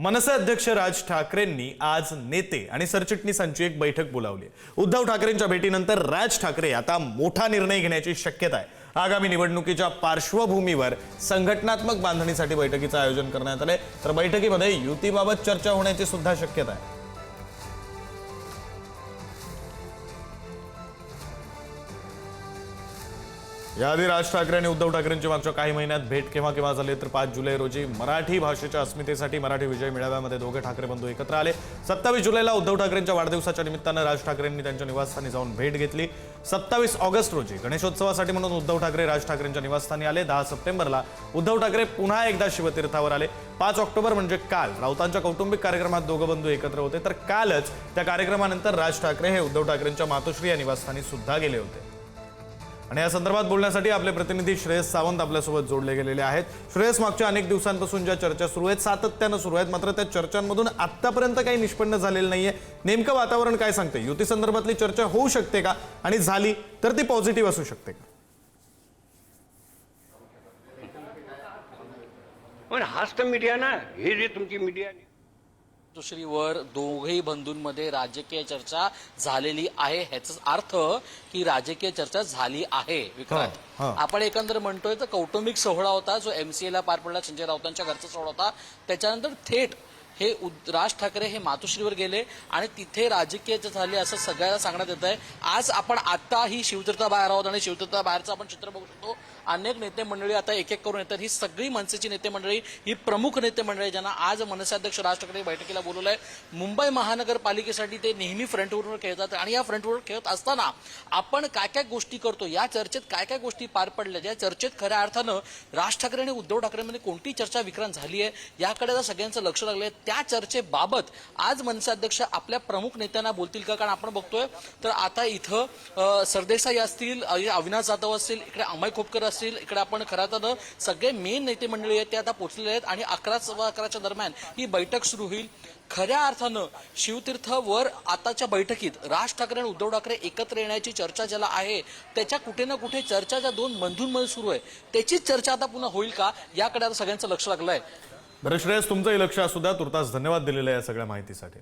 मनसे अध्यक्ष राज ठाकरेंनी आज नेते आणि सरचिटणीसांची एक बैठक बोलावली आहे। उद्धव ठाकरेंच्या भेटीनंतर राज ठाकरे आता मोठा निर्णय घेण्याची शक्यता आहे। आगामी निवडणुकीच्या पार्श्वभूमीवर संघटनात्मक बांधणीसाठी बैठकीचे आयोजन करण्यात आले, तर बैठकीमध्ये युतीबाबत चर्चा होण्याची सुद्धा शक्यता आहे। याआधी राज ठाकरे आणि उद्धव ठाकरेंची मागच्या काही महिन्यात भेट केव्हा झाली तर 5 जुलै रोजी मराठी भाषेच्या अस्मितेसाठी मराठी विजय मेळाव्यामध्ये दोघे ठाकरे बंधू एकत्र आले। 27 जुलैला उद्धव ठाकरेंच्या वाढदिवसाच्या निमित्ताने राज ठाकरेंनी त्यांच्या निवासस्थानी जाऊन भेट घेतली। 27 ऑगस्ट रोजी गणेशोत्सवासाठी म्हणून उद्धव ठाकरे राज ठाकरेंच्या निवासस्थानी आले। 10 सप्टेंबरला उद्धव ठाकरे पुन्हा एकदा शिवतीर्थावर आले। 5 ऑक्टोबर म्हणजे काल राऊतांच्या कौटुंबिक कार्यक्रमात दोघे बंधू एकत्र होते, तर कालच त्या कार्यक्रमानंतर राज ठाकरे हे उद्धव ठाकरेंच्या मातोश्री या निवासस्थानी सुद्धा गेले होते। आणि या संदर्भात बोलण्यासाठी आपले प्रतिनिधी श्रेयस सावंत आपल्यासोबत जोडले गेलेले आहेत। श्रेयस, मागच्या अनेक दिवसांपासून ज्या चर्चा सुरू आहेत सातत्याने सुरू आहेत, मात्र त्या चर्चांमधून आतापर्यंत काही निष्पन्न झालेलं नाहीये। नेमकं वातावरण काय सांगते? युती संदर्भातली चर्चा होऊ शकते का, आणि झाली तर ती पॉझिटिव्ह असू शकते का? पण हाच तर मीडिया ना, हे जे तुमची मीडिया मातोश्रीवर दोघेही बंधूंमध्ये राजकीय चर्चा झालेली आहे, ह्याचा अर्थ की राजकीय चर्चा झाली आहे। विक्रांत, आपण एकंदर म्हणतोय तर कौटुंबिक सोहळा होता जो MCA ला पार पडला, संजय राऊतांच्या घरचा सोहळा होता। त्याच्यानंतर थेट हे राज ठाकरे हे मातोश्रीवर गेले आणि तिथे राजकीय झाली असं सगळ्याला सांगण्यात येत आहे। आज आपण आता ही शिवतीर्था बाहेर आहोत आणि शिवतीर्था बाहेरचं आपण चित्र बघू शकतो। अनेक नेते मंडळी आता एक एक करून येतात। ही सगळी मनसेची नेते मंडळी, ही प्रमुख नेते मंडळी ज्यांना आज मनसे अध्यक्ष राज ठाकरे बैठकीला बोलवलंय। मुंबई महानगरपालिकेसाठी ते नेहमी फ्रंटवरून खेळतात आणि या फ्रंटवर खेळत असताना आपण काय काय गोष्टी करतो, या चर्चेत काय काय गोष्टी पार पडल्या, या चर्चेत खऱ्या अर्थानं राज ठाकरे आणि उद्धव ठाकरेंमध्ये कोणती चर्चा विक्रांत झाली आहे याकडे सगळ्यांचं लक्ष लागलंय। त्या चर्चेबाबत आज मनसे अध्यक्ष आपल्या प्रमुख नेत्यांना बोलतील का? कारण आपण बघतोय तर आता इथं सरदेसाई असतील, अविनाश जाधव असतील, इकडे अमय खोपकर असतील, इकडे आपण खरं तर सगळे मेन नेते मंडळी आहेत ते आता पोहोचलेले आहेत आणि 11:15 दरम्यान ही बैठक सुरू होईल। खऱ्या अर्थानं शिवतीर्थवर आताच्या बैठकीत राज ठाकरे आणि उद्धव ठाकरे एकत्र येण्याची चर्चा ज्याला आहे त्याच्या कुठे ना कुठे चर्चा ज्या दोन बंधूंमध्ये सुरू आहे त्याचीच चर्चा आता पुन्हा होईल का, याकडे आता सगळ्यांचं लक्ष लागलंय। बरं श्रेयस, तुमचंही लक्ष असू द्या। तुर्तास धन्यवाद दिलेल्या या सगळ्या माहितीसाठी।